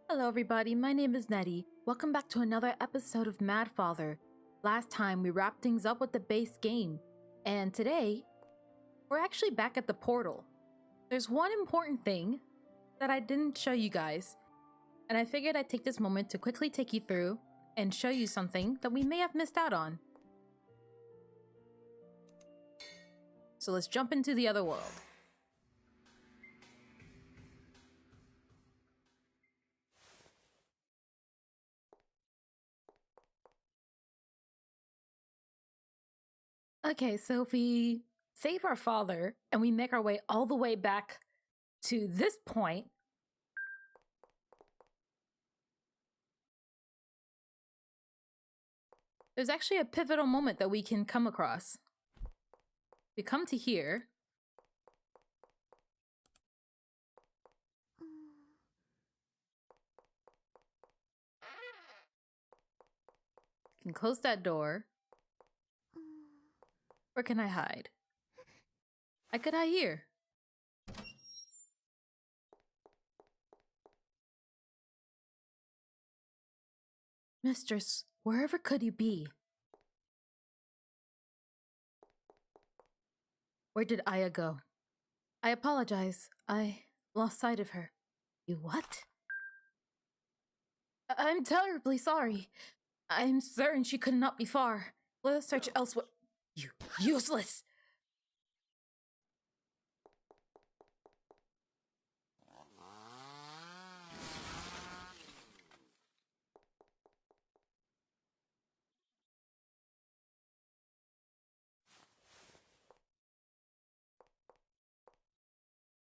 Hello everybody, my name is Nettie. Welcome back to another episode of Mad Father. Last time we wrapped things up with the base game, and today, we're actually back at the portal. There's one important thing that I didn't show you guys, and I figured I'd take this moment to quickly take you through and show you something that we may have missed out on. So let's jump into the other world. Okay, so if we save our father and we make our way all the way back to this point, there's actually a pivotal moment that we can come across. We come to here. Can close that door. Where can I hide? I could hide here. Mistress, wherever could you be? Where did Aya go? I apologize. I lost sight of her. You what? I'm terribly sorry. I'm certain she could not be far. Let us search elsewhere. You useless!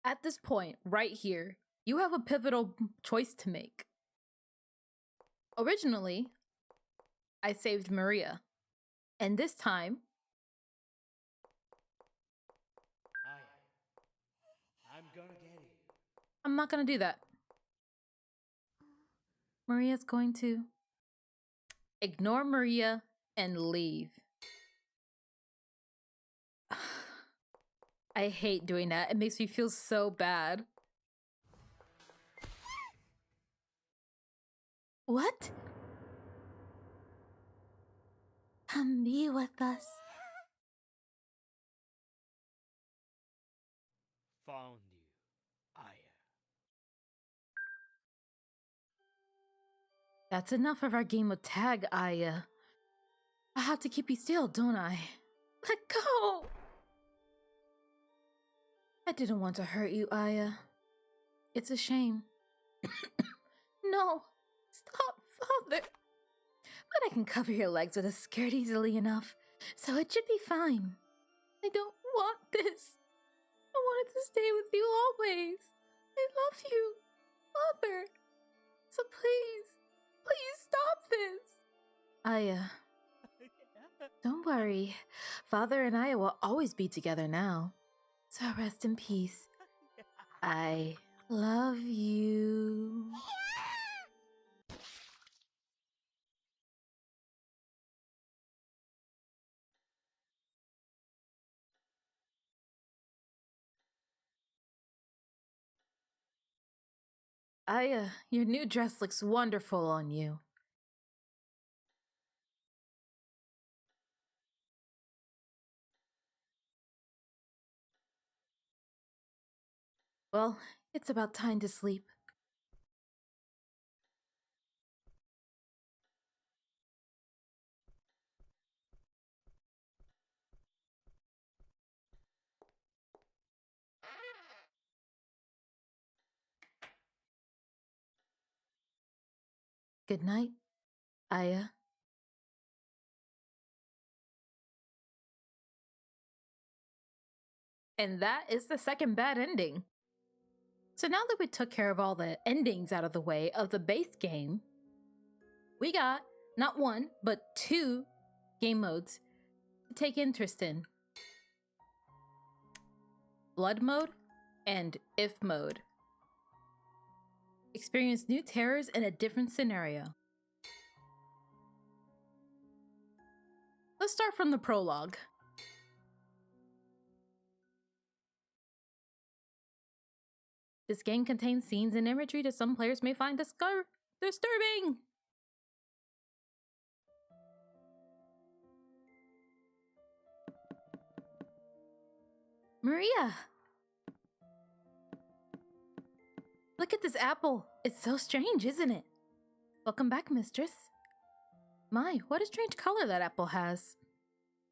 At this point, right here, you have a pivotal choice to make. Originally, I saved Maria. And this time, I'm gonna get you. I'm not gonna do that. Maria's going to ignore Maria and leave. I hate doing that. It makes me feel so bad. What? Come be with us. Found you, Aya. That's enough of our game of tag, Aya. I have to keep you still, don't I? Let go! I didn't want to hurt you, Aya. It's a shame. No! Stop, Father! But I can cover your legs with a skirt easily enough, so it should be fine. I don't want this. I wanted to stay with you always. I love you, Father. So please stop this. Aya, don't worry. Father and I will always be together now. So rest in peace. I love you. Aya, your new dress looks wonderful on you. Well, it's about time to sleep. Good night, Aya. And that is the second bad ending. So now that we took care of all the endings out of the way of the base game, we got not one, but two game modes to take interest in. Blood mode and if mode. Experience new terrors in a different scenario. Let's start from the prologue. This game contains scenes and imagery that some players may find disturbing. Maria! Look at this apple. It's so strange, isn't it? Welcome back, mistress. My, what a strange color that apple has.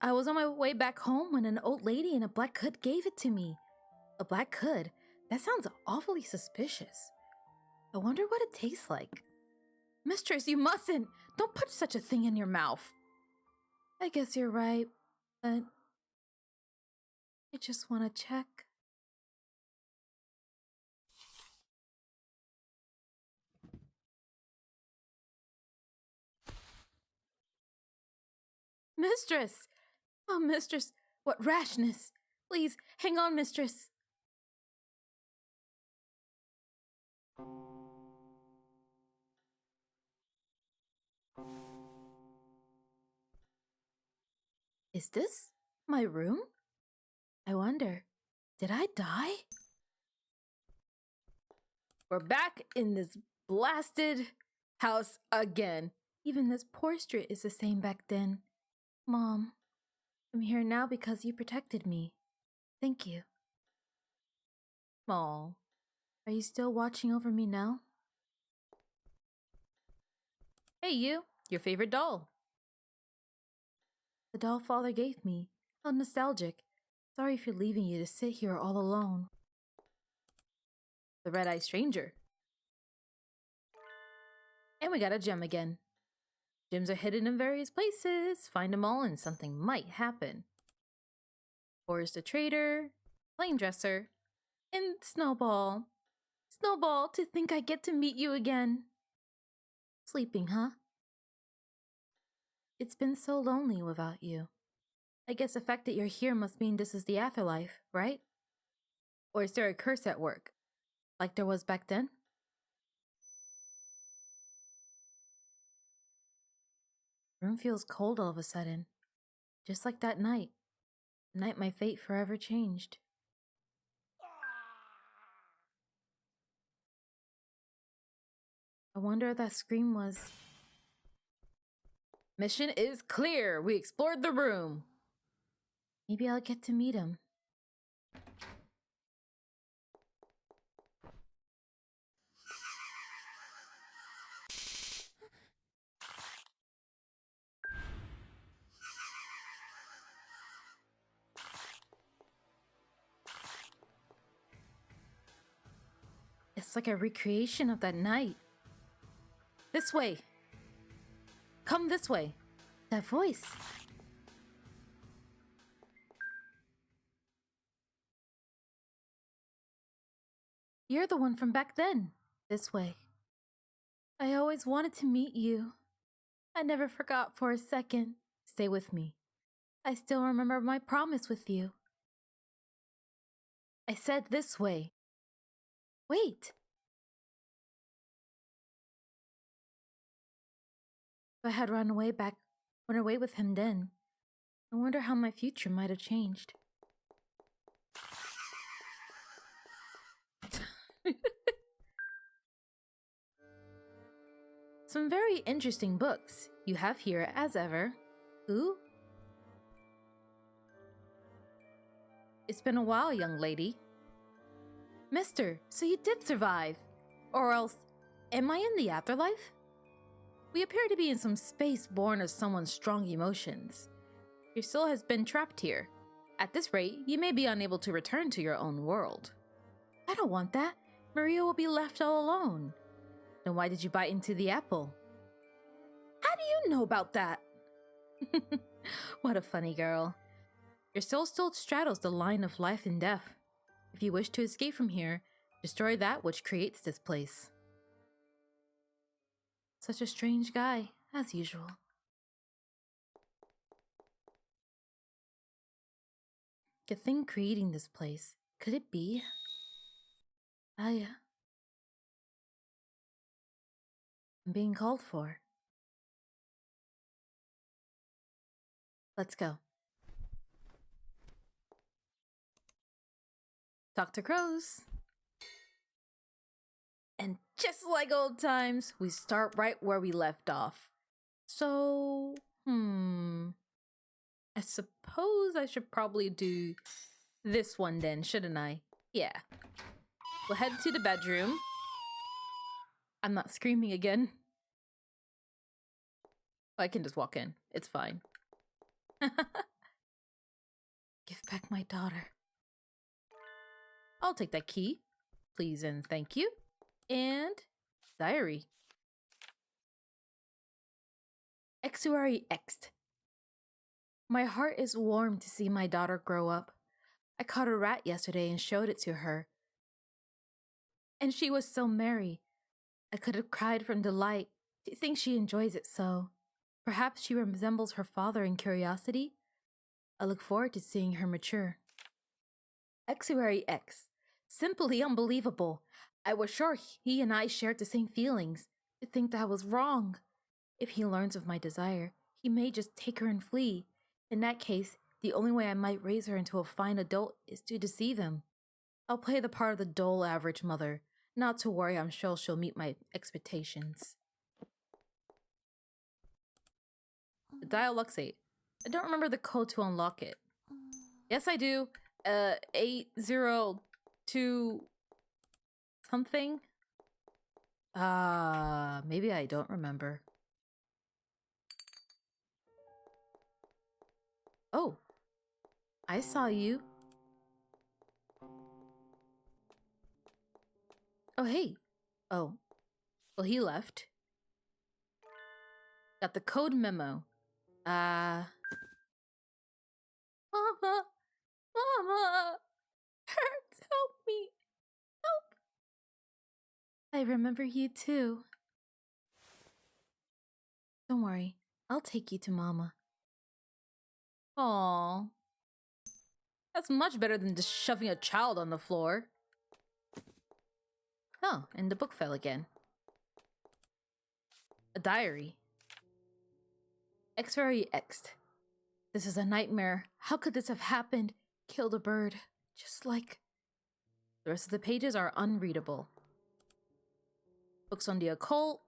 I was on my way back home when an old lady in a black hood gave it to me. A black hood? That sounds awfully suspicious. I wonder what it tastes like. Mistress, you mustn't! Don't put such a thing in your mouth. I guess you're right, but I just want to check. Mistress! Oh, mistress, what rashness! Please, hang on, mistress. Is this my room? I wonder, did I die? We're back in this blasted house again. Even this portrait is the same back then. Mom, I'm here now because you protected me. Thank you. Aw, are you still watching over me now? Hey you, your favorite doll. The doll father gave me. How nostalgic. Sorry for leaving you to sit here all alone. The red-eyed stranger. And we got a gem again. Gems are hidden in various places. Find them all and something might happen. Boris the Trader, Plain Dresser, and Snowball. Snowball, to think I get to meet you again. Sleeping, huh? It's been so lonely without you. I guess the fact that you're here must mean this is the afterlife, right? Or is there a curse at work? Like there was back then? Room feels cold all of a sudden. Just like that night. The night my fate forever changed. I wonder if that scream was... Mission is clear! We explored the room! Maybe I'll get to meet him. It's like a recreation of that night. This way! Come this way! That voice! You're the one from back then. This way. I always wanted to meet you. I never forgot for a second. Stay with me. I still remember my promise with you. I said this way. Wait! If I had run away with him then, I wonder how my future might have changed. Some very interesting books you have here as ever. Ooh. It's been a while, young lady. Mister, so you did survive. Or else, am I in the afterlife? We appear to be in some space born of someone's strong emotions. Your soul has been trapped here. At this rate, you may be unable to return to your own world. I don't want that. Maria will be left all alone. Then why did you bite into the apple? How do you know about that? What a funny girl. Your soul still straddles the line of life and death. If you wish to escape from here, destroy that which creates this place. Such a strange guy, as usual. The thing creating this place, could it be? I'm being called for. Let's go. Dr. Crows. And just like old times, we start right where we left off. So, I suppose I should probably do this one then, shouldn't I? Yeah. We'll head to the bedroom. I'm not screaming again. I can just walk in. It's fine. Give back my daughter. I'll take that key. Please and thank you. And diary. Exuary Ext. My heart is warm to see my daughter grow up. I caught a rat yesterday and showed it to her. And she was so merry. I could have cried from delight to think she enjoys it so. Perhaps she resembles her father in curiosity. I look forward to seeing her mature. Exuary X. Simply unbelievable. I was sure he and I shared the same feelings. To think that was wrong. If he learns of my desire, he may just take her and flee. In that case, the only way I might raise her into a fine adult is to deceive him. I'll play the part of the dull average mother. Not to worry, I'm sure she'll meet my expectations. The dialuxate. I don't remember the code to unlock it. Yes, I do. 802 something? Maybe I don't remember. Oh, I saw you. Oh, hey. Oh, well, he left. Got the code memo. Mama, Mama, hurts, help me, help. I remember you too. Don't worry, I'll take you to Mama. Aw. That's much better than just shoving a child on the floor. Oh, and the book fell again. A diary. Exuary Ext. This is a nightmare. How could this have happened? Killed a bird. Just like... The rest of the pages are unreadable. Books on the occult.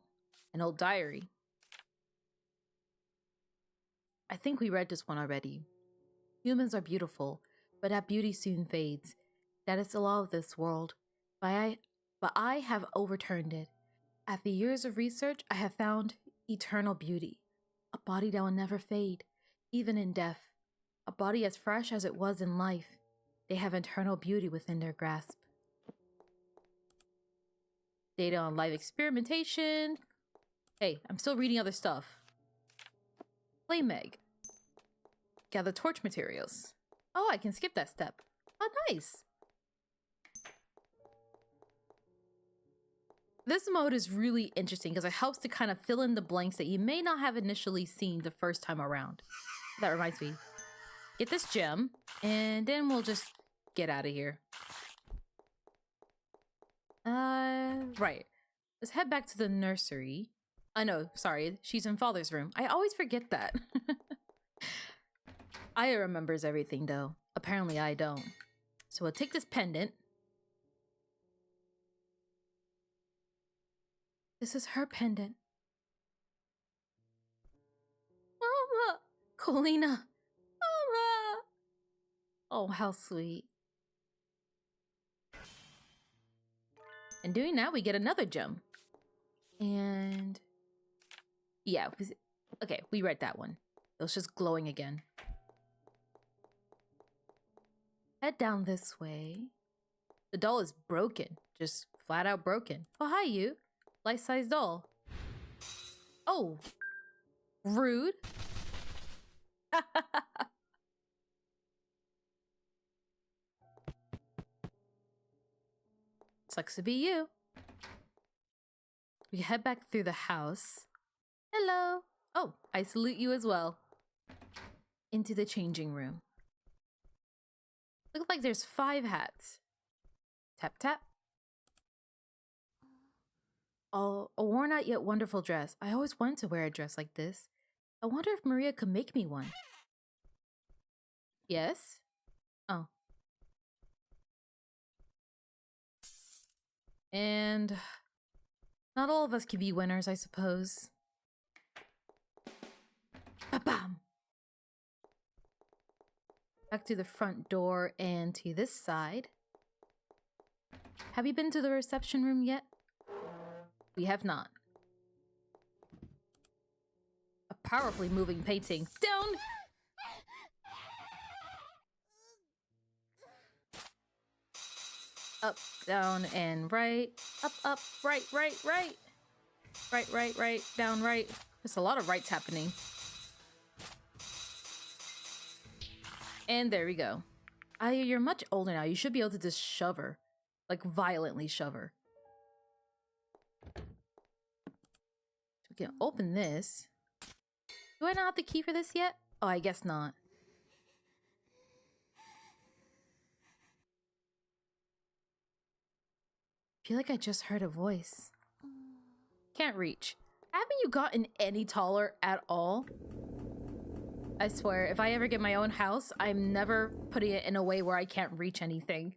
An old diary. I think we read this one already. Humans are beautiful, but that beauty soon fades. That is the law of this world. But I have overturned it. After years of research, I have found eternal beauty. A body that will never fade, even in death. A body as fresh as it was in life. They have eternal beauty within their grasp. Data on live experimentation. Hey, I'm still reading other stuff. Play Meg. Gather torch materials. Oh, I can skip that step. Oh, nice. This mode is really interesting because it helps to kind of fill in the blanks that you may not have initially seen the first time around. That reminds me. Get this gem, and then we'll just get out of here. Right. Let's head back to the nursery. I know, sorry, she's in Father's room. I always forget that. Aya remembers everything, though. Apparently I don't. So we'll take this pendant. This is her pendant. Mama! Colina! Mama! Oh, how sweet. And doing that, we get another gem. And... yeah, okay, we read that one. It was just glowing again. Head down this way. The doll is broken. Just flat out broken. Oh, hi, you. Life-size doll. Oh. Rude. Sucks to be you. We head back through the house. Hello. Oh, I salute you as well. Into the changing room. Looks like there's 5 hats. Tap, tap. Oh, a worn out yet wonderful dress. I always wanted to wear a dress like this. I wonder if Maria could make me one. Yes? Oh. And Not all of us can be winners, I suppose. Ba-bam! Back to the front door and to this side. Have you been to the reception room yet? We have not. A powerfully moving painting. Down! Up, down, and right. Up, up, right, right, right. Right, right, right, down, right. There's a lot of rights happening. And there we go. Aya, you're much older now. You should be able to just shove her. Like, violently shove her. We can open this. Do I not have the key for this yet? Oh, I guess not. I feel like I just heard a voice. Can't reach. Haven't you gotten any taller at all? I swear, if I ever get my own house, I'm never putting it in a way where I can't reach anything.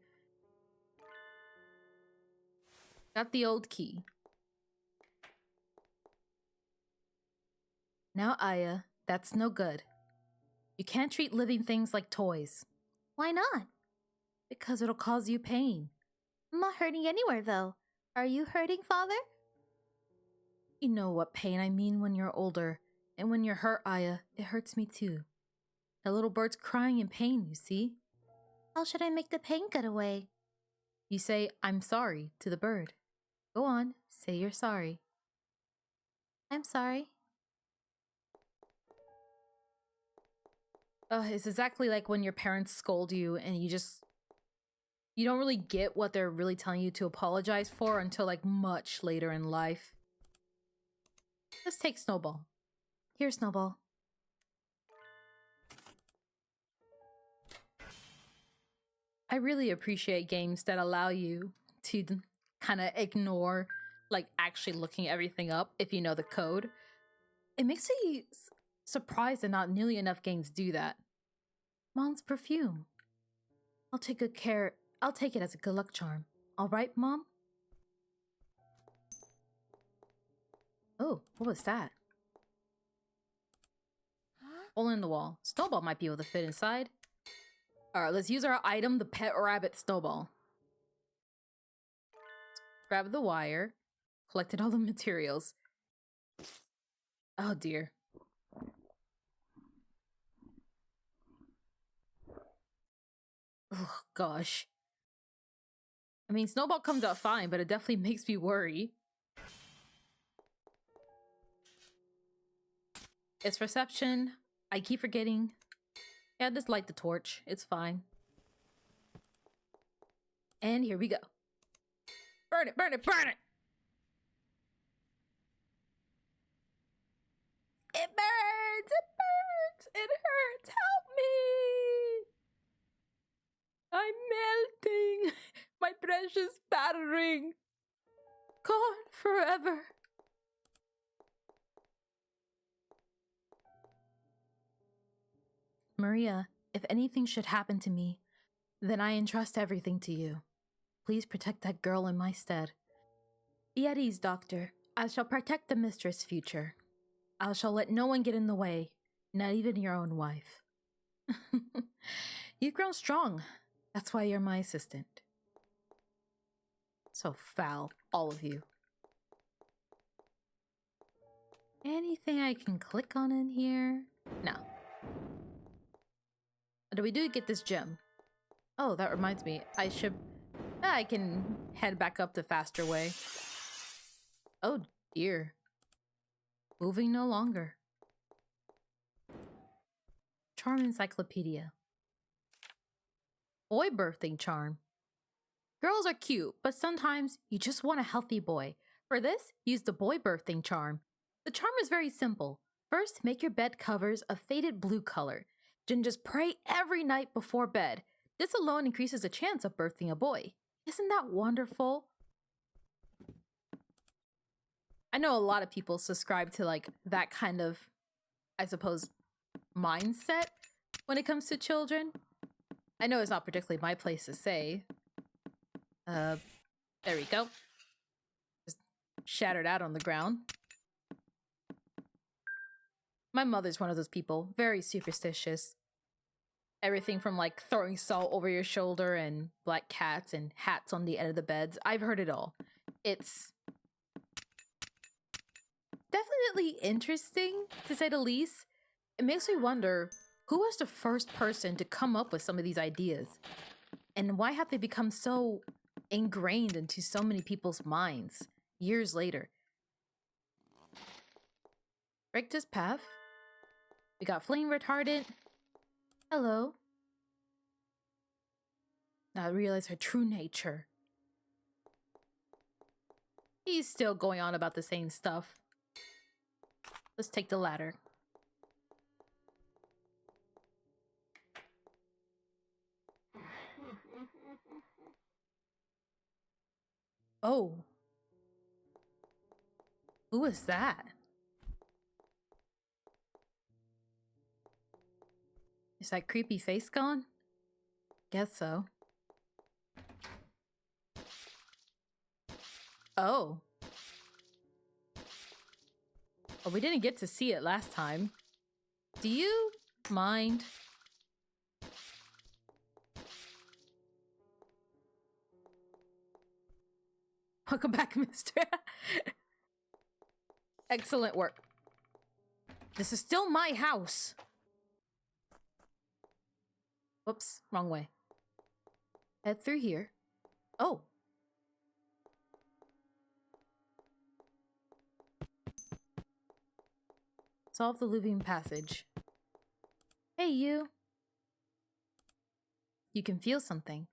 Got the old key. Now, Aya, that's no good. You can't treat living things like toys. Why not? Because it'll cause you pain. I'm not hurting anywhere, though. Are you hurting, Father? You know what pain I mean when you're older. And when you're hurt, Aya, it hurts me too. The little bird's crying in pain, you see? How should I make the pain get away? You say, I'm sorry, to the bird. Go on, say you're sorry. I'm sorry. It's exactly like when your parents scold you and you don't really get what they're really telling you to apologize for until like much later in life. Let's take Snowball. Here, Snowball. I really appreciate games that allow you to kind of ignore like actually looking everything up if you know the code. It makes me surprised that not nearly enough games do that. Mom's perfume. I'll take good care. I'll take it as a good luck charm. All right, Mom? Oh, what was that? Hole in the wall. Snowball might be able to fit inside. Alright, let's use our item, the pet rabbit Snowball. Grab the wire. Collected all the materials. Oh dear. Oh gosh. I mean, Snowball comes out fine, but it definitely makes me worry. It's reception. I keep forgetting. Yeah, just light the torch. It's fine. And here we go. Burn it, burn it, burn it! It burns! It burns! It hurts! Help me! I'm melting! My precious battering! Gone forever! Maria, if anything should happen to me, then I entrust everything to you. Please protect that girl in my stead. Be at ease, Doctor. I shall protect the mistress' future. I shall let no one get in the way, not even your own wife. You've grown strong. That's why you're my assistant. So foul, all of you. Anything I can click on in here? No. Do we do get this gem? Oh, that reminds me. I can head back up the faster way. Oh dear. Moving no longer. Charm Encyclopedia. Boy birthing charm. Girls are cute, but sometimes you just want a healthy boy. For this, use the boy birthing charm. The charm is very simple. First, make your bed covers a faded blue color. Then just pray every night before bed. This alone increases the chance of birthing a boy. Isn't that wonderful? I know a lot of people subscribe to like that kind of, I suppose, mindset when it comes to children. I know it's not particularly my place to say. There we go. Just shattered out on the ground. My mother's one of those people, very superstitious. Everything from like throwing salt over your shoulder and black cats and hats on the end of the beds. I've heard it all. It's definitely interesting, to say the least. It makes me wonder, who was the first person to come up with some of these ideas? And why have they become so ingrained into so many people's minds years later? Break this path. We got flame retardant. Hello. Now I realize her true nature. He's still going on about the same stuff. Let's take the ladder. Oh. Who is that? Is that creepy face gone? Guess so. Oh. Oh, we didn't get to see it last time. Do you mind? Welcome back, mister. Excellent work. This is still my house. Whoops, wrong way. Head through here. Oh. Solve the looping passage. Hey, you. You can feel something.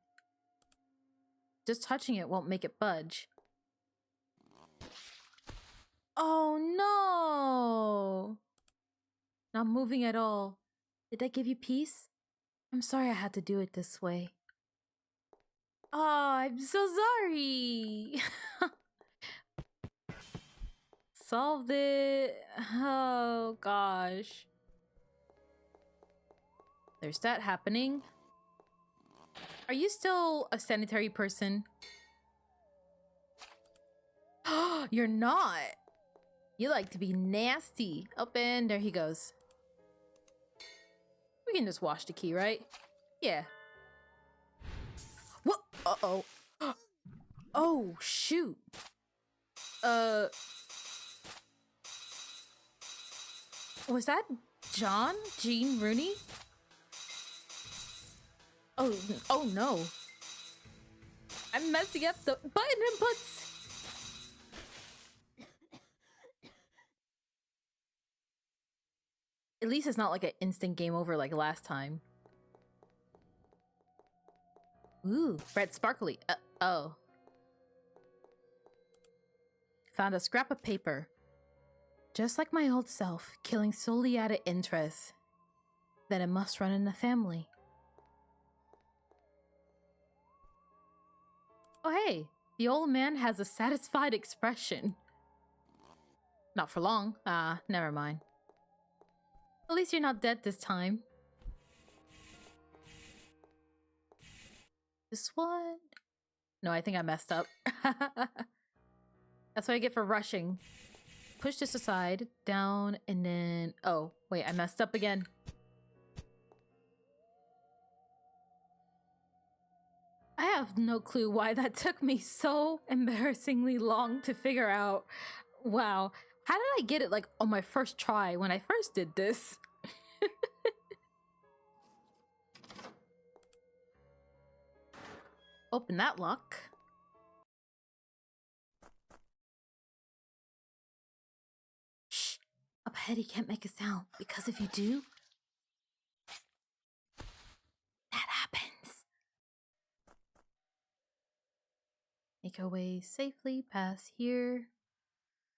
Just touching it won't make it budge. Oh no! Not moving at all. Did that give you peace? I'm sorry I had to do it this way. Oh, I'm so sorry. Solved it. Oh gosh. There's that happening. Are you still a sanitary person? You're not. You like to be nasty. Up and there he goes. We can just wash the key, right? Yeah. What? Uh-oh. Oh, shoot. Was that Gene Rooney? Oh no. I'm messing up the button inputs. At least it's not like an instant game over like last time. Ooh, red sparkly. Oh. Found a scrap of paper. Just like my old self, killing solely out of interest. Then it must run in the family. Oh hey, the old man has a satisfied expression. Not for long. Never mind. At least you're not dead this time. This one? No, I think I messed up. That's what I get for rushing. Push this aside, down, and then... Oh, wait, I messed up again. I have no clue why that took me so embarrassingly long to figure out. Wow. How did I get it, like, on my first try when I first did this? Open that lock. Shh. Up ahead, he can't make a sound, because if you do, that happens. Make our way safely past here.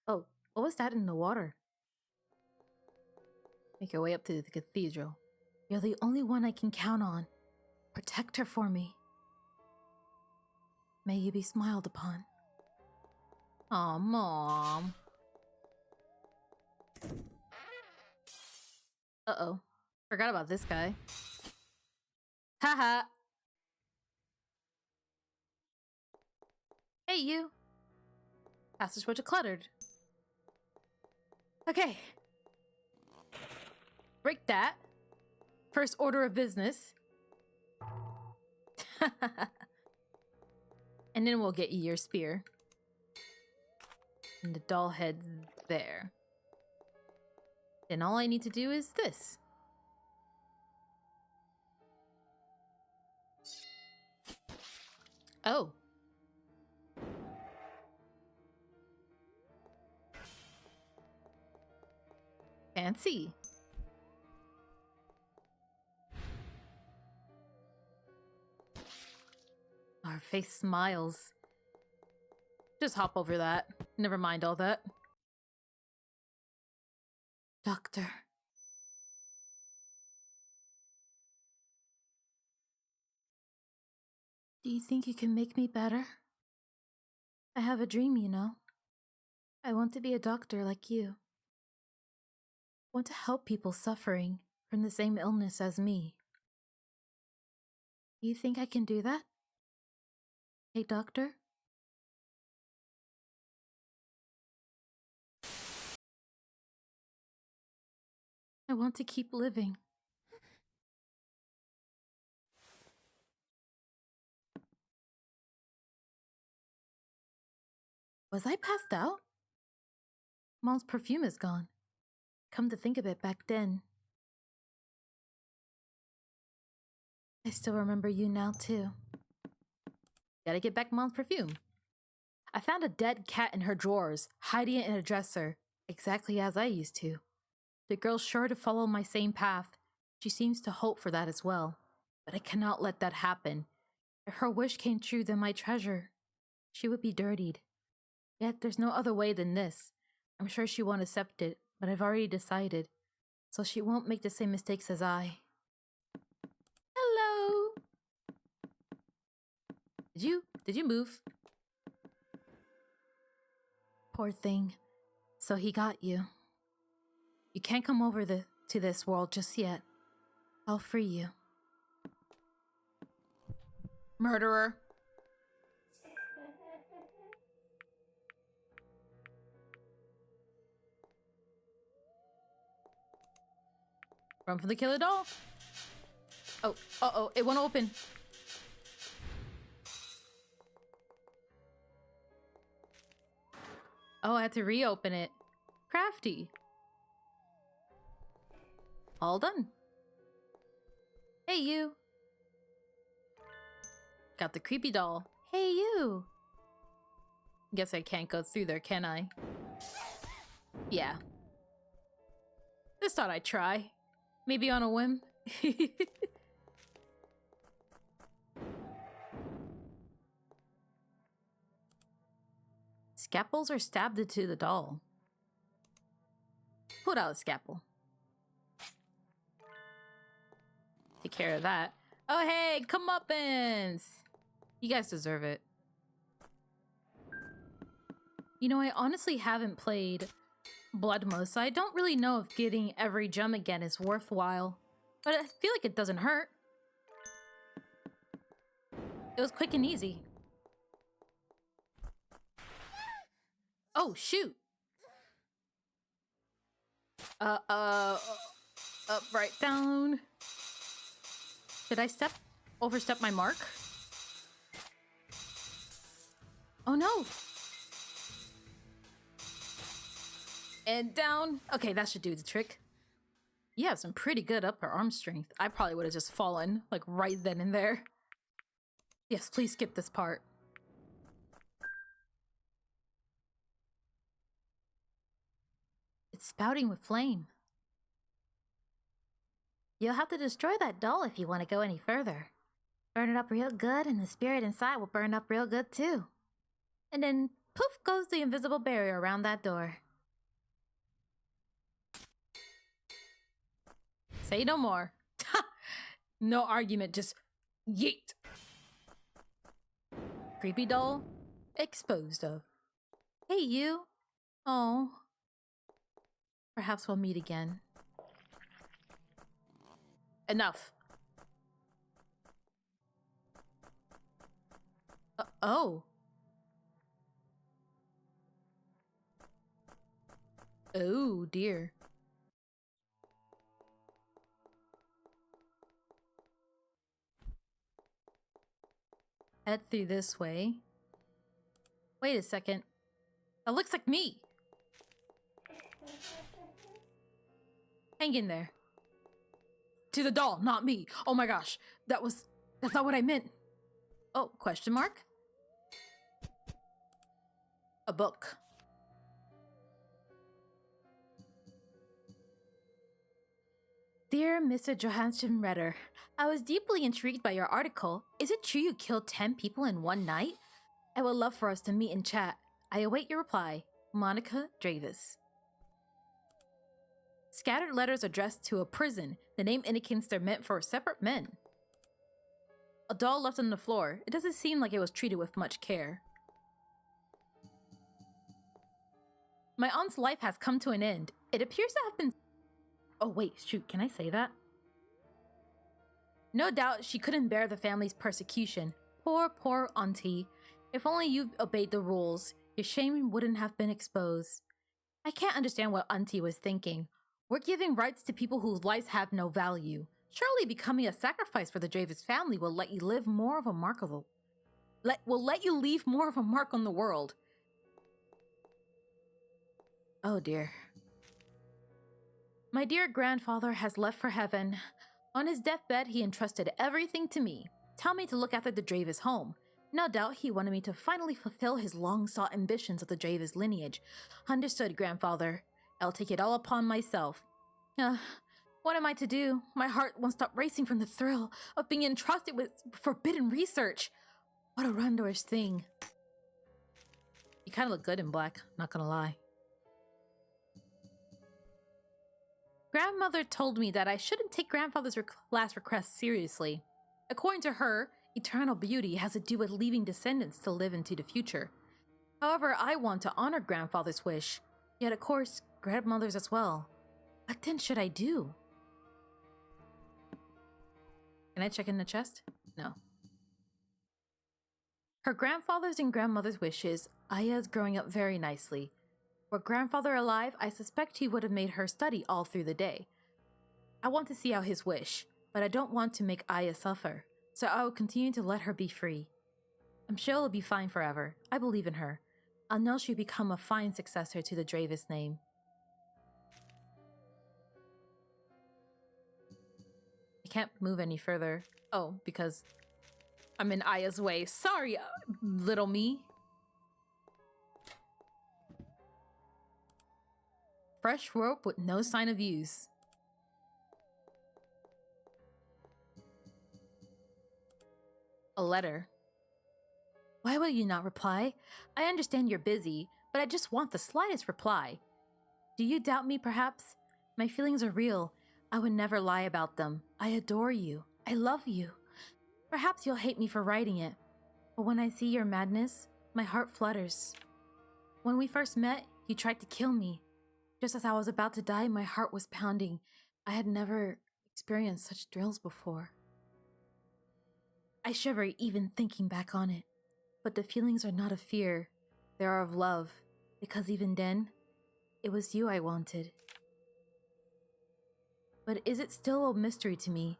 Oh, what was that in the water? Make our way up to the cathedral. You're the only one I can count on. Protect her for me. May you be smiled upon. Aw, Mom. Uh-oh. Forgot about this guy. Haha. Hey, you. Passageway cluttered. Okay. Break that. First order of business. And then we'll get you your spear. And the doll head's there. Then all I need to do is this. Oh. Fancy. Our face smiles. Just hop over that. Never mind all that. Doctor. Do you think you can make me better? I have a dream, you know. I want to be a doctor like you. Want to help people suffering from the same illness as me. Do you think I can do that? Hey, doctor? I want to keep living. Was I passed out? Mom's perfume is gone. Come to think of it, back then. I still remember you now, too. Gotta get back Mom's perfume. I found a dead cat in her drawers, hiding it in a dresser, exactly as I used to. The girl's sure to follow my same path. She seems to hope for that as well. But I cannot let that happen. If her wish came true, then my treasure, she would be dirtied. Yet there's no other way than this. I'm sure she won't accept it, but I've already decided. So she won't make the same mistakes as I. Hello! Did you move? Poor thing. So he got you. You can't come over to this world just yet. I'll free you. Murderer. Run for the killer doll. Oh, uh-oh, it won't open. Oh, I had to reopen it. Crafty. All done. Hey, you. Got the creepy doll. Hey, you. Guess I can't go through there, can I? Yeah. Just thought I'd try. Maybe on a whim. Scalpels are stabbed into the doll. Put out a scalpel. Take care of that. Oh, hey, comeuppance! You guys deserve it. You know, I honestly haven't played Bloodmost, so I don't really know if getting every gem again is worthwhile. But I feel like it doesn't hurt. It was quick and easy. Oh, shoot! Up, right, down. Did I overstep my mark? Oh no! And down. Okay, that should do the trick. You have some pretty good upper arm strength. I probably would have just fallen, like, right then and there. Yes, please skip this part. It's spouting with flame. You'll have to destroy that doll if you want to go any further. Burn it up real good, and the spirit inside will burn up real good too. And then, poof goes the invisible barrier around that door. Say no more. No argument, just yeet. Creepy doll, exposed of. Hey, you. Oh. Perhaps we'll meet again. Enough. Oh. Oh dear. Head through this way. Wait a second. That looks like me. Hang in there. To the doll, not me. Oh my gosh. That's not what I meant. Oh, question mark? A book. Dear Mr. Johansson Redder, I was deeply intrigued by your article. Is it true you killed 10 people in one night? I would love for us to meet and chat. I await your reply. Monica Dravis. Scattered letters addressed to a prison. The name indicates they're meant for separate men. A doll left on the floor. It doesn't seem like it was treated with much care. My aunt's life has come to an end. It appears to have been... Oh wait, shoot, can I say that? No doubt she couldn't bear the family's persecution. Poor auntie. If only you obeyed the rules, your shame wouldn't have been exposed. I can't understand what auntie was thinking. We're giving rights to people whose lives have no value. Surely becoming a sacrifice for the Dravis family will let you leave more of a mark on the world. Oh dear. My dear grandfather has left for heaven. On his deathbed, he entrusted everything to me. Tell me to look after the Dravis home. No doubt he wanted me to finally fulfill his long-sought ambitions of the Dravis lineage. Understood, grandfather. I'll take it all upon myself. What am I to do? My heart won't stop racing from the thrill of being entrusted with forbidden research. What a wondrous thing. You kind of look good in black, not gonna lie. Grandmother told me that I shouldn't take grandfather's last request seriously. According to her, eternal beauty has to do with leaving descendants to live into the future. However, I want to honor grandfather's wish, yet of course, grandmother's as well. What then should I do? Can I check in the chest? No. Her grandfather's and grandmother's wishes, Aya is growing up very nicely. Were grandfather alive, I suspect he would have made her study all through the day. I want to see out his wish, but I don't want to make Aya suffer, so I will continue to let her be free. I'm sure it'll be fine forever. I believe in her. I'll know she'll become a fine successor to the Dravis name. I can't move any further. Oh, because I'm in Aya's way. Sorry, little me. Fresh rope with no sign of use. A letter. Why will you not reply? I understand you're busy, but I just want the slightest reply. Do you doubt me, perhaps? My feelings are real. I would never lie about them. I adore you. I love you. Perhaps you'll hate me for writing it, but when I see your madness, my heart flutters. When we first met, you tried to kill me. Just as I was about to die, my heart was pounding. I had never experienced such thrills before. I shiver even thinking back on it. But the feelings are not of fear. They are of love, because even then, it was you I wanted. But is it still a mystery to me?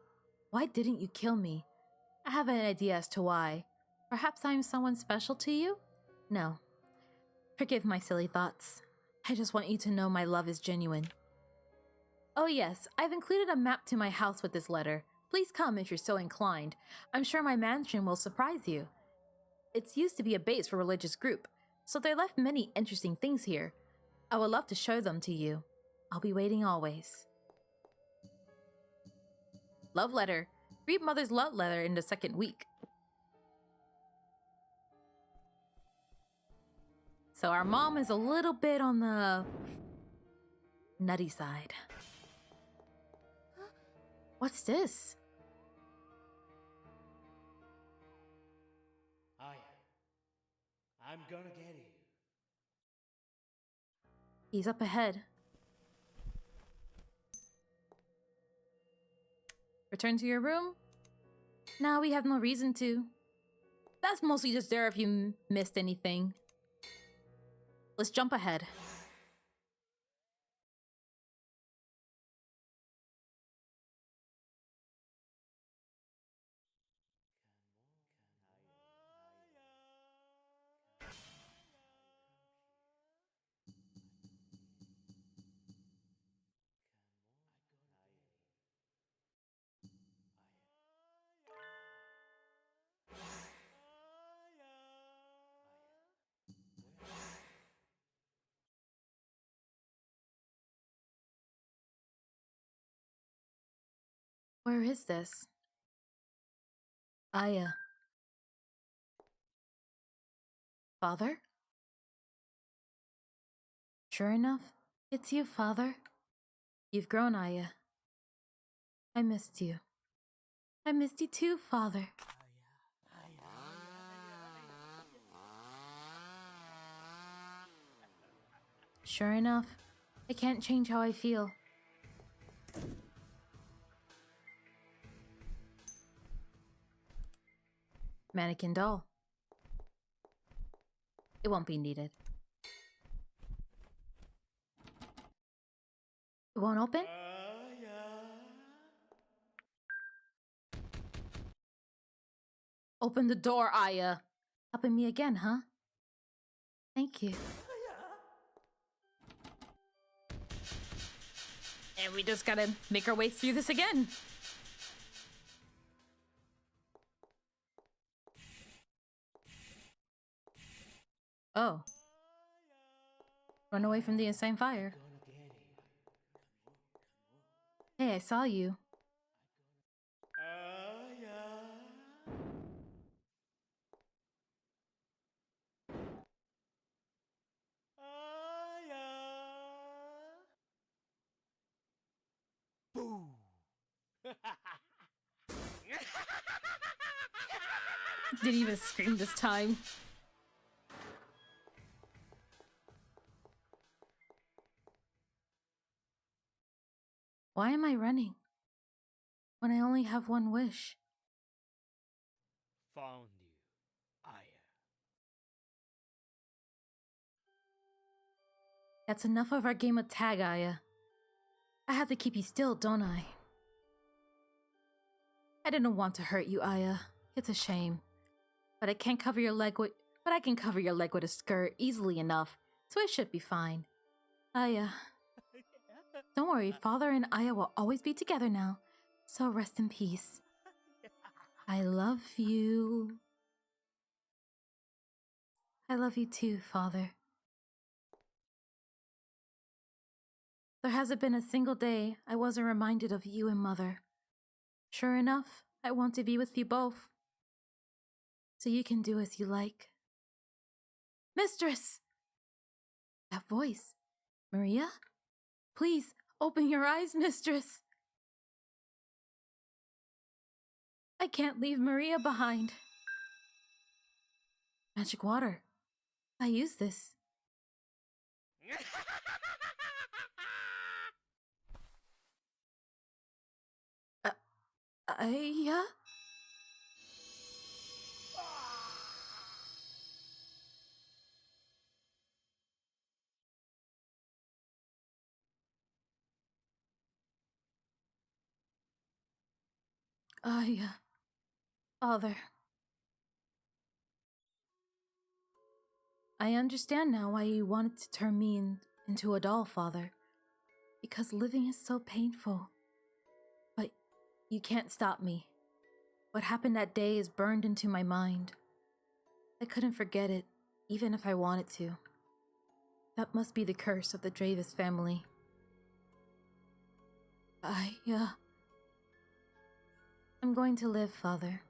Why didn't you kill me? I have an idea as to why. Perhaps I'm someone special to you? No. Forgive my silly thoughts. I just want you to know my love is genuine. Oh yes, I've included a map to my house with this letter. Please come if you're so inclined. I'm sure my mansion will surprise you. It's used to be a base for a religious group, so they left many interesting things here. I would love to show them to you. I'll be waiting always. Love letter. Read mother's love letter in the second week. So our mom is a little bit on the nutty side. What's this? I'm gonna get you. He's up ahead. Return to your room? No, we have no reason to. That's mostly just there if you missed anything. Let's jump ahead. Where is this? Aya. Father? Sure enough, it's you, Father. You've grown, Aya. I missed you. I missed you too, Father. Sure enough, I can't change how I feel. Mannequin doll. It won't be needed. It won't open? Open the door, Aya. Helping me again, huh? Thank you. And we just gotta make our way through this again. Oh. Run away from the insane fire. Hey, I saw you. Boo! Didn't even scream this time. Why am I running? When I only have one wish. Found you, Aya. That's enough of our game of tag, Aya. I have to keep you still, don't I? I didn't want to hurt you, Aya. It's a shame. But I can't cover your leg with I can cover your leg with a skirt easily enough, so it should be fine. Aya. Don't worry, Father and Aya will always be together now. So rest in peace. I love you. I love you too, Father. There hasn't been a single day I wasn't reminded of you and Mother. Sure enough, I want to be with you both. So you can do as you like. Mistress! That voice. Maria? Please, open your eyes, Mistress. I can't leave Maria behind. Magic water. I use this. Aya? Aya. Father. I understand now why you wanted to turn me into a doll, Father. Because living is so painful. But you can't stop me. What happened that day is burned into my mind. I couldn't forget it, even if I wanted to. That must be the curse of the Dravis family. I'm going to live, Father.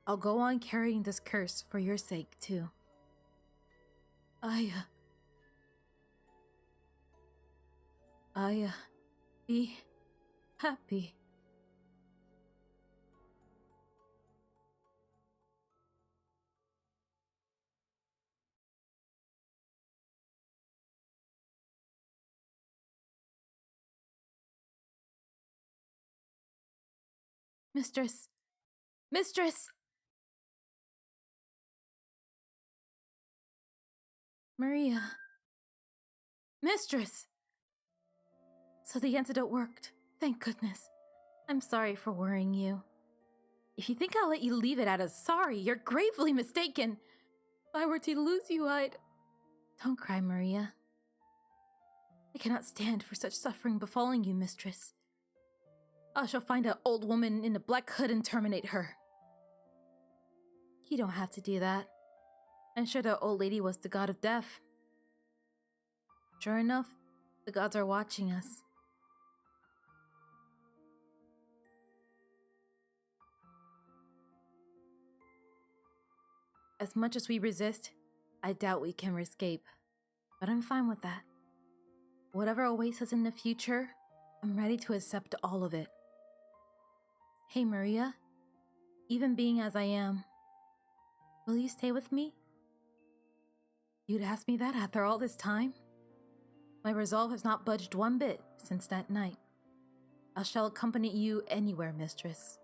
I'll go on carrying this curse for your sake, too. Aya, be happy. Mistress! Mistress! Maria. Mistress! So the antidote worked. Thank goodness. I'm sorry for worrying you. If you think I'll let you leave it at a sorry, you're gravely mistaken. If I were to lose you, I'd... Don't cry, Maria. I cannot stand for such suffering befalling you, mistress. I shall find an old woman in a black hood and terminate her. You don't have to do that. I'm sure the old lady was the god of death. Sure enough, the gods are watching us. As much as we resist, I doubt we can escape. But I'm fine with that. Whatever awaits us in the future, I'm ready to accept all of it. Hey, Maria. Even being as I am, will you stay with me? You'd ask me that after all this time? My resolve has not budged one bit since that night. I shall accompany you anywhere, mistress.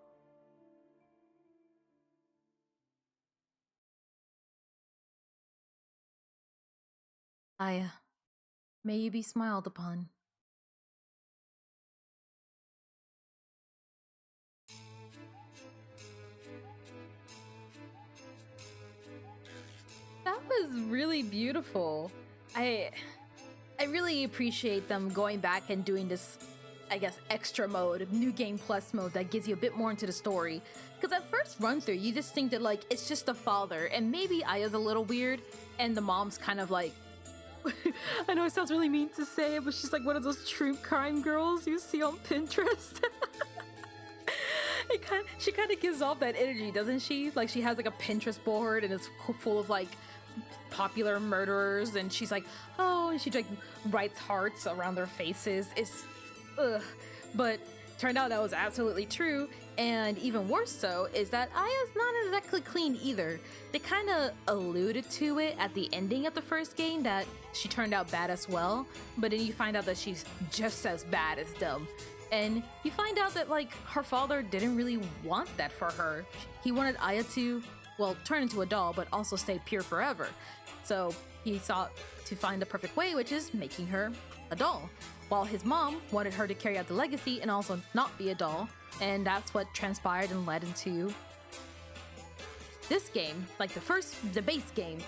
Aya, may you be smiled upon. That was really beautiful. I really appreciate them going back and doing this, I guess, extra mode, New Game Plus mode that gives you a bit more into the story. Because at first run through, you just think that, like, it's just the father, and maybe Aya's a little weird, and the mom's kind of like, I know it sounds really mean to say, but she's like one of those true crime girls you see on Pinterest. She kind of gives off that energy, doesn't she? Like, she has like a Pinterest board, and it's full of like popular murderers, and she's like, oh, and she like writes hearts around their faces. It's ugh. But turned out that was absolutely true, and even worse so is that Aya's not exactly clean either. They kind of alluded to it at the ending of the first game that she turned out bad as well, but then you find out that she's just as bad as them. And you find out that, like, her father didn't really want that for her. He wanted Aya to, well, turn into a doll, but also stay pure forever. So he sought to find the perfect way, which is making her a doll. While his mom wanted her to carry out the legacy and also not be a doll. And that's what transpired and led into this game, like the base game.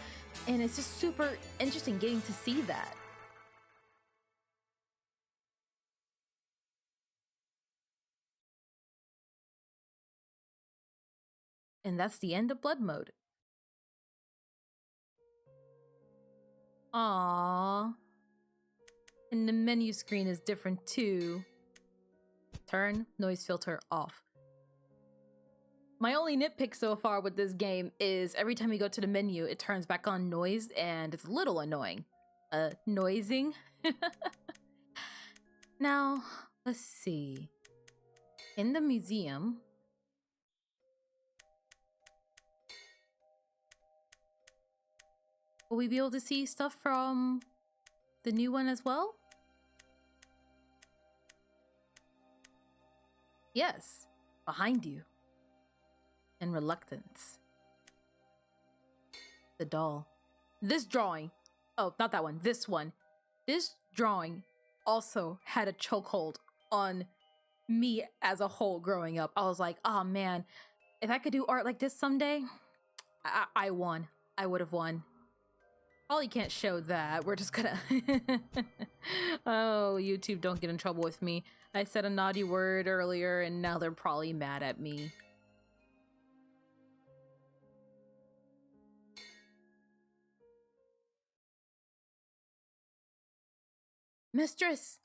And it's just super interesting getting to see that. And that's the end of Blood Mode. Aww. And the menu screen is different too. Turn noise filter off. My only nitpick so far with this game is every time you go to the menu, it turns back on noise, and it's a little annoying. Noising? Now, let's see. In the museum, will we be able to see stuff from the new one as well? Yes, behind you. In reluctance. The doll. This drawing. Oh, not that one. This one. This drawing also had a chokehold on me as a whole growing up. I was like, oh man, if I could do art like this someday, I won. I would have won. Probably can't show that. We're just gonna... Oh, YouTube, don't get in trouble with me. I said a naughty word earlier, and now they're probably mad at me. Mistress!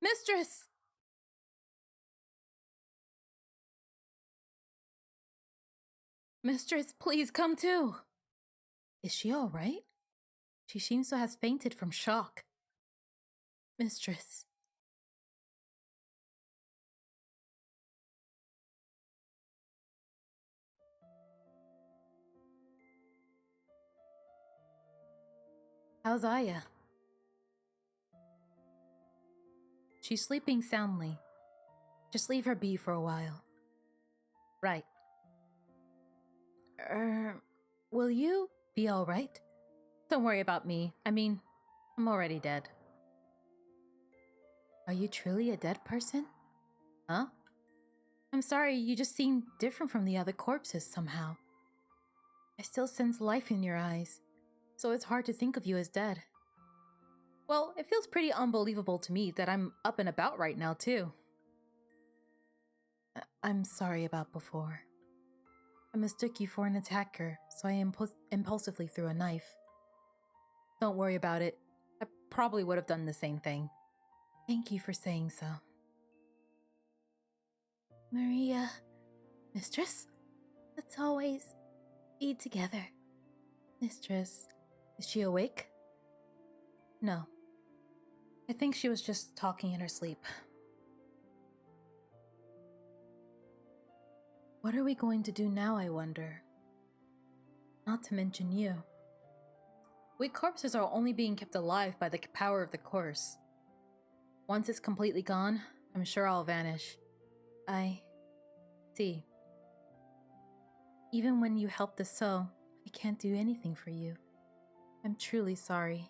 Mistress! Mistress, please come to! Is she all right? She seems to have fainted from shock. Mistress. How's Aya? She's sleeping soundly. Just leave her be for a while. Right. Will you be all right? Don't worry about me. I mean, I'm already dead. Are you truly a dead person? Huh? I'm sorry, you just seem different from the other corpses somehow. I still sense life in your eyes, so it's hard to think of you as dead. Well, it feels pretty unbelievable to me that I'm up and about right now, too. I'm sorry about before. I mistook you for an attacker, so I impulsively threw a knife. Don't worry about it. I probably would have done the same thing. Thank you for saying so. Maria, mistress, let's always be together. Mistress, is she awake? No. I think she was just talking in her sleep. What are we going to do now, I wonder? Not to mention you. We corpses are only being kept alive by the power of the Course. Once it's completely gone, I'm sure I'll vanish. I see. Even when you helped us so, I can't do anything for you. I'm truly sorry.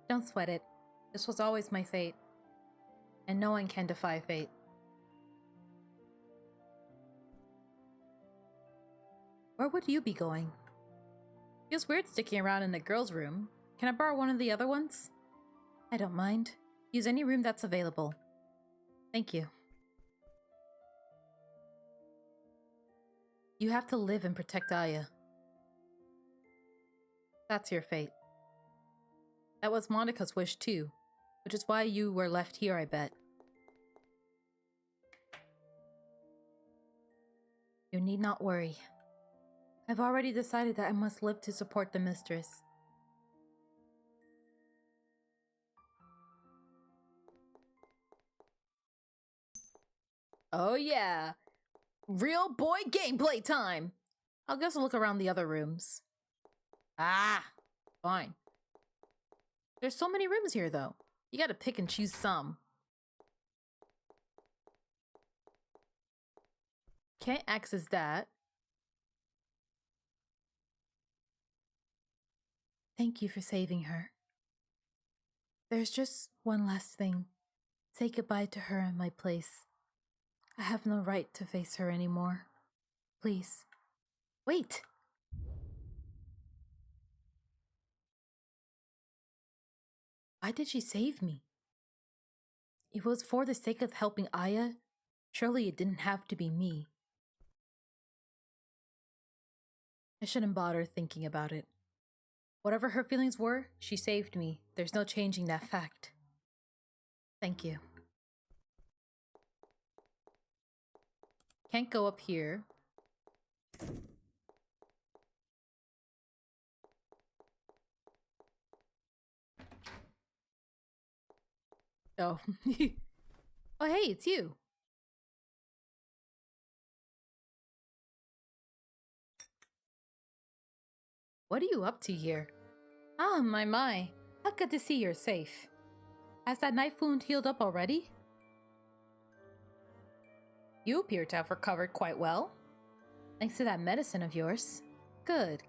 Don't sweat it. This was always my fate. And no one can defy fate. Where would you be going? Feels weird sticking around in the girls' room. Can I borrow one of the other ones? I don't mind. Use any room that's available. Thank you. You have to live and protect Aya. That's your fate. That was Monica's wish too, which is why you were left here, I bet. You need not worry. I've already decided that I must live to support the mistress. Oh yeah! Real boy gameplay time! I'll guess I'll look around the other rooms. Ah! Fine. There's so many rooms here though. You gotta pick and choose some. Can't access that. Thank you for saving her. There's just one last thing. Say goodbye to her in my place. I have no right to face her anymore. Please. Wait! Why did she save me? It was for the sake of helping Aya. Surely it didn't have to be me. I shouldn't bother thinking about it. Whatever her feelings were, she saved me. There's no changing that fact. Thank you. Can't go up here. Oh. Oh, hey, it's you. What are you up to here? Ah, my. How good to see you're safe. Has that knife wound healed up already? You appear to have recovered quite well. Thanks to that medicine of yours. Good.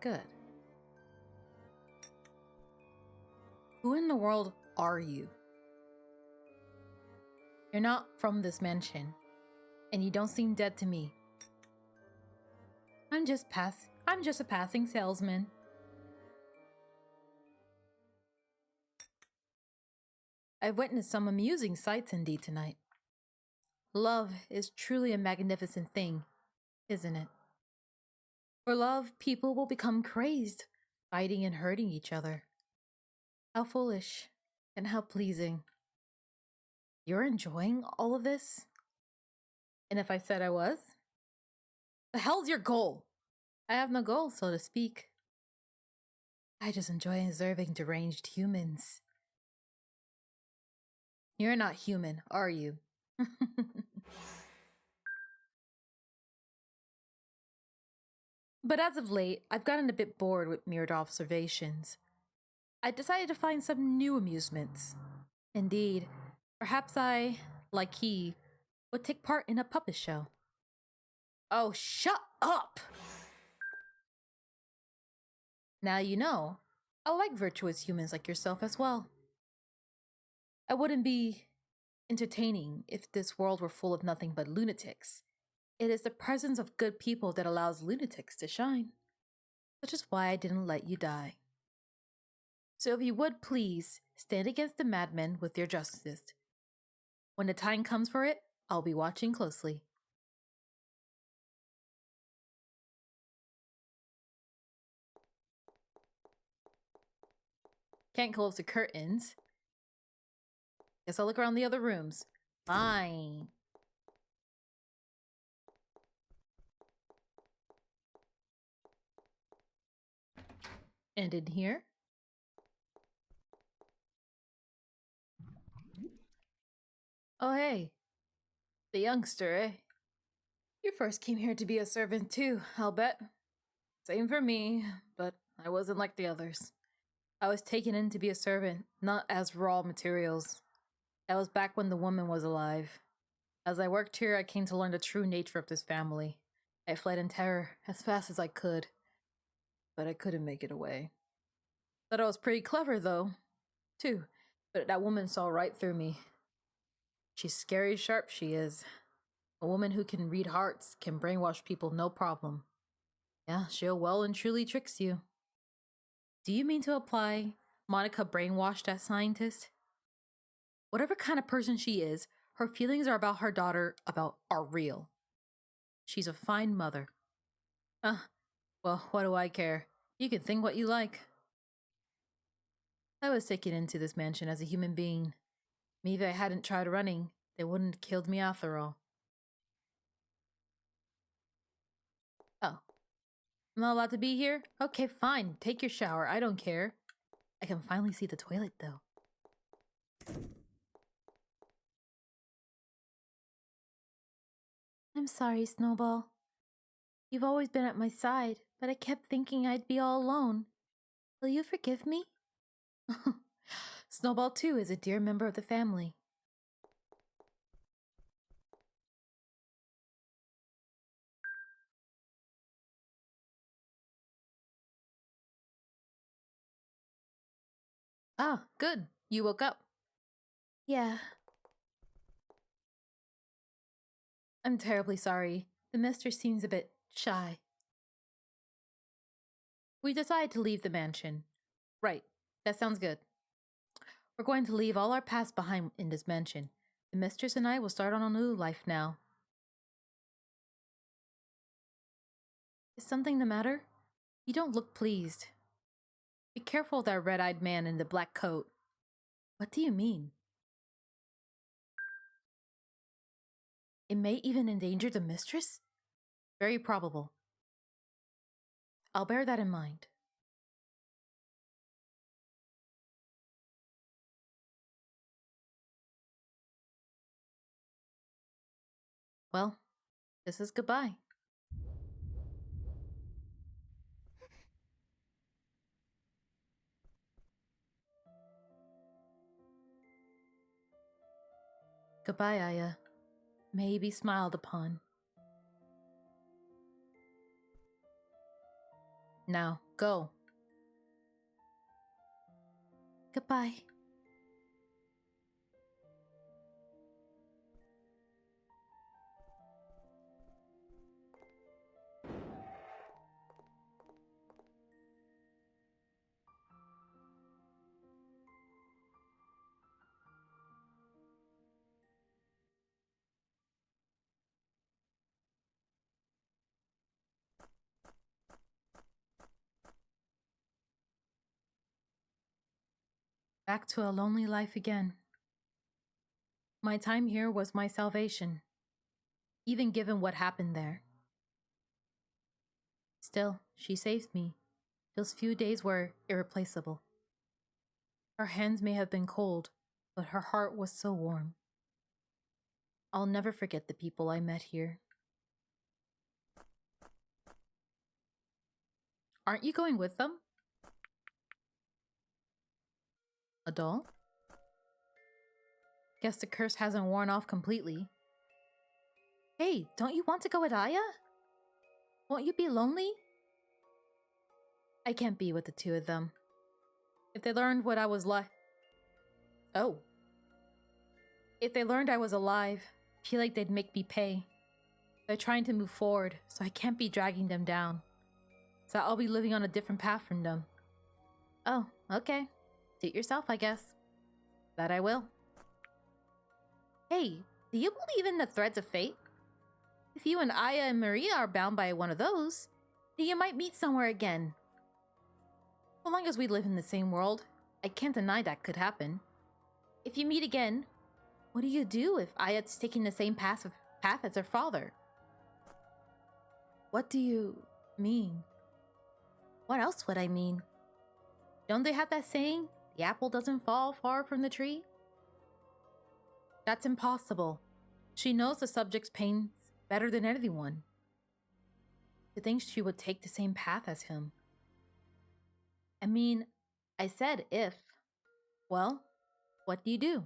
Who in the world are you? You're not from this mansion, and you don't seem dead to me. I'm just a passing salesman. I've witnessed some amusing sights indeed tonight. Love is truly a magnificent thing, isn't it? For love, people will become crazed, fighting and hurting each other. How foolish, and how pleasing. You're enjoying all of this? And if I said I was? The hell's your goal? I have no goal, so to speak. I just enjoy observing deranged humans. You're not human, are you? But as of late, I've gotten a bit bored with mirrored observations. I decided to find some new amusements. Indeed, perhaps I, like he, would take part in a puppet show. Oh, shut up! Now you know, I like virtuous humans like yourself as well. I wouldn't be entertaining if this world were full of nothing but lunatics. It is the presence of good people that allows lunatics to shine. Which is why I didn't let you die. So if you would please stand against the madmen with your justice. When the time comes for it, I'll be watching closely. Can't close the curtains. Guess I'll look around the other rooms. Fine. And in here? Oh, hey. The youngster, eh? You first came here to be a servant too, I'll bet. Same for me, but I wasn't like the others. I was taken in to be a servant, not as raw materials. That was back when the woman was alive. As I worked here, I came to learn the true nature of this family. I fled in terror as fast as I could, but I couldn't make it away. Thought I was pretty clever, though, too, but that woman saw right through me. She's scary sharp, she is. A woman who can read hearts can brainwash people no problem. Yeah, she'll well and truly tricks you. Do you mean to imply Monica brainwashed that scientist? Whatever kind of person she is, her feelings are about her daughter are real. She's a fine mother. Well, what do I care? You can think what you like. I was taken into this mansion as a human being. Maybe if I hadn't tried running, they wouldn't have killed me after all. Oh. I'm not allowed to be here? Okay, fine. Take your shower. I don't care. I can finally see the toilet, though. I'm sorry, Snowball. You've always been at my side, but I kept thinking I'd be all alone. Will you forgive me? Snowball, too, is a dear member of the family. Ah, good. You woke up. Yeah. I'm terribly sorry. The mistress seems a bit shy. We decided to leave the mansion. Right. That sounds good. We're going to leave all our past behind in this mansion. The mistress and I will start on a new life now. Is something the matter? You don't look pleased. Be careful of that red-eyed man in the black coat. What do you mean? It may even endanger the mistress? Very probable. I'll bear that in mind. Well, this is goodbye. Goodbye, Aya. May you be smiled upon. Now, go. Goodbye. Back to a lonely life again. My time here was my salvation, even given what happened there. Still, she saved me. Those few days were irreplaceable. Her hands may have been cold, but her heart was so warm. I'll never forget the people I met here. Aren't you going with them? A doll? Guess the curse hasn't worn off completely. Hey, don't you want to go with Aya? Won't you be lonely? I can't be with the two of them. If they learned what I was like... Oh. If they learned I was alive, I feel like they'd make me pay. They're trying to move forward, so I can't be dragging them down. So I'll be living on a different path from them. Oh, okay. Suit yourself, I guess. That I will. Hey, do you believe in the threads of fate? If you and Aya and Maria are bound by one of those, then you might meet somewhere again. So long as we live in the same world, I can't deny that could happen. If you meet again, what do you do if Aya's taking the same path as her father? What do you mean? What else would I mean? Don't they have that saying? The apple doesn't fall far from the tree? That's impossible. She knows the subject's pains better than anyone. To think she would take the same path as him. I mean, I said if. Well, what do you do?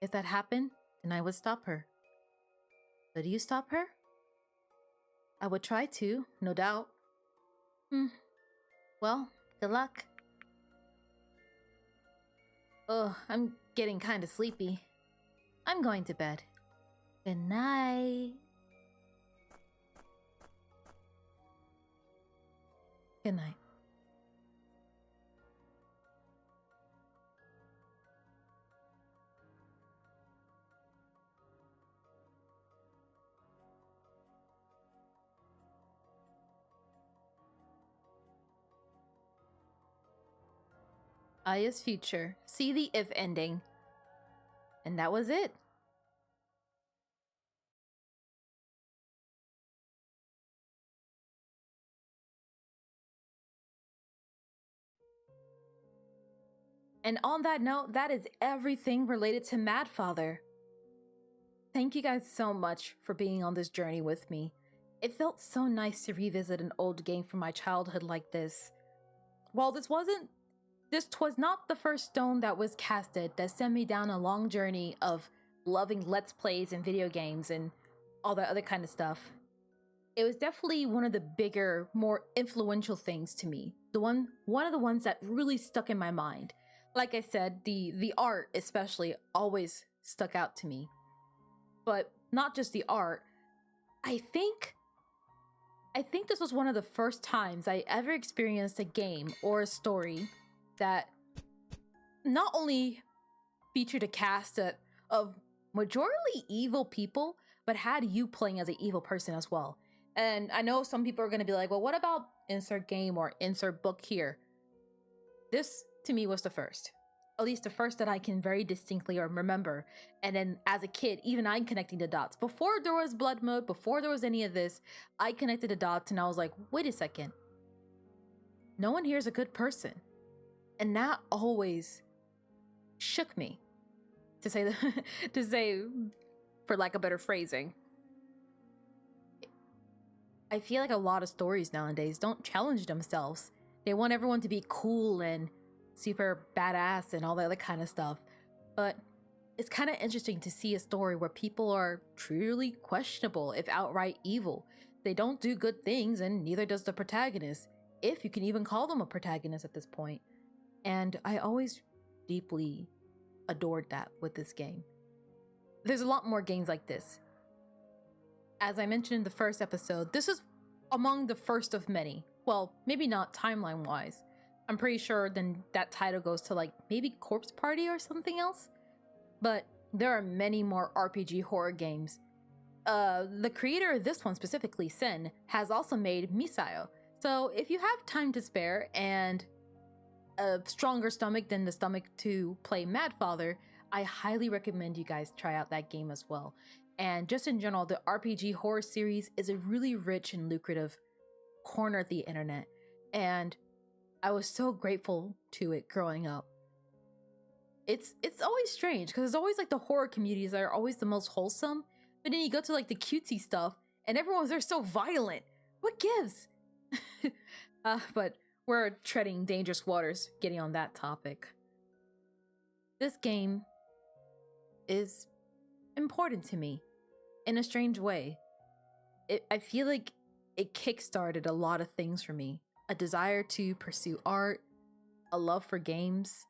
If that happened, then I would stop her. Would you stop her? I would try to, no doubt. Well, good luck. Ugh, I'm getting kinda sleepy. I'm going to bed. Good night. Good night. Aya's future. See the if ending. And that was it. And on that note, that is everything related to Mad Father. Thank you guys so much for being on this journey with me. It felt so nice to revisit an old game from my childhood like this. While this was not the first stone that was casted that sent me down a long journey of loving Let's Plays and video games and all that other kind of stuff. It was definitely one of the bigger, more influential things to me. One of the ones that really stuck in my mind. Like I said, the art especially always stuck out to me. But not just the art. I think this was one of the first times I ever experienced a game or a story that not only featured a cast of majorly evil people, but had you playing as an evil person as well. And I know some people are going to be like, well, what about insert game or insert book here? This, to me, was the first. At least the first that I can very distinctly remember. And then as a kid, even I'm connecting the dots. Before there was Blood Mode, before there was any of this, I connected the dots and I was like, wait a second. No one here is a good person. And that always shook me, to say, for lack of better phrasing. I feel like a lot of stories nowadays don't challenge themselves. They want everyone to be cool and super badass and all that other kind of stuff. But it's kind of interesting to see a story where people are truly questionable, if outright evil. They don't do good things, and neither does the protagonist, if you can even call them a protagonist at this point. And I always deeply adored that with this game. There's a lot more games like this. As I mentioned in the first episode, this is among the first of many. Well, maybe not timeline-wise. I'm pretty sure then that title goes to like maybe Corpse Party or something else. But there are many more RPG horror games. The creator of this one specifically, Sen, has also made Misayo. So if you have time to spare and a stronger stomach than the stomach to play Mad Father, I highly recommend you guys try out that game as well. And just in general, the RPG horror series is a really rich and lucrative corner of the internet. And I was so grateful to it growing up. It's always strange because it's always like the horror communities that are always the most wholesome, but then you go to like the cutesy stuff and everyone's there so violent. What gives? But we're treading dangerous waters getting on that topic. This game is important to me in a strange way. I feel like it kickstarted a lot of things for me. A desire to pursue art, a love for games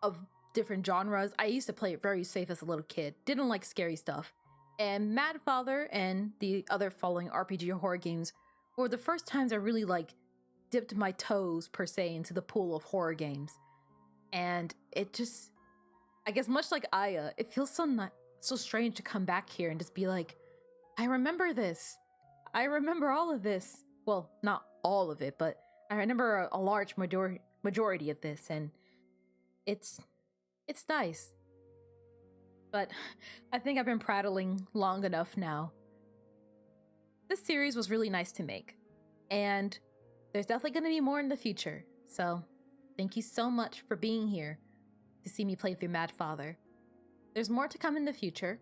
of different genres. I used to play it very safe as a little kid. Didn't like scary stuff. And Mad Father and the other following RPG horror games were the first times I really like dipped my toes per se into the pool of horror games. And it just, I guess much like Aya, it feels so strange to come back here and just be like, I remember this. I remember all of this. Well, not all of it, but I remember a large majority of this, and it's nice. But I think I've been prattling long enough now. This series was really nice to make. And there's definitely going to be more in the future. So thank you so much for being here to see me play through Mad Father. There's more to come in the future.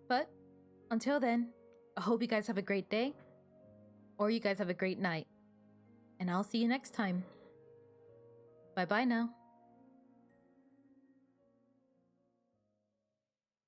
But until then, I hope you guys have a great day. Or you guys have a great night. And I'll see you next time. Bye-bye now.